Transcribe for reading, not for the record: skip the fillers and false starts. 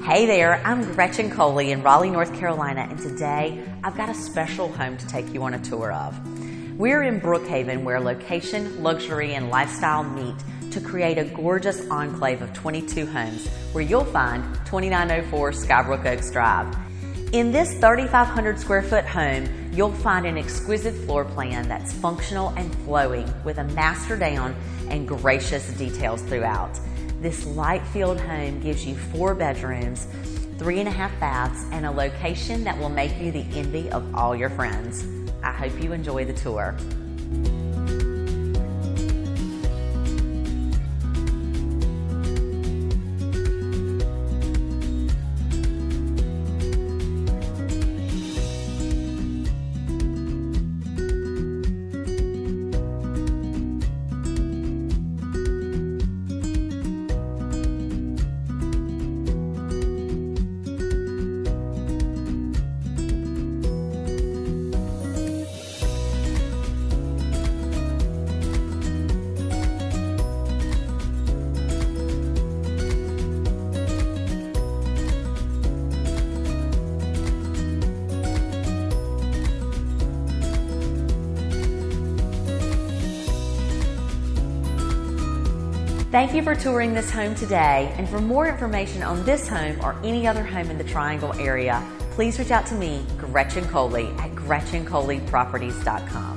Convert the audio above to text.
Hey there, I'm Gretchen Coley in Raleigh, North Carolina, and today I've got a special home to take you on a tour of. We're in Brookhaven, where location, luxury, and lifestyle meet to create a gorgeous enclave of 22 homes where you'll find 2904 Skybrook Oaks Drive. In this 3,500 square foot home, you'll find an exquisite floor plan that's functional and flowing with a master down and gracious details throughout. This light-filled home gives you 4 bedrooms, 3.5 baths, and a location that will make you the envy of all your friends. I hope you enjoy the tour. Thank you for touring this home today, and for more information on this home or any other home in the Triangle area, please reach out to me, Gretchen Coley, at GretchenColeyProperties.com.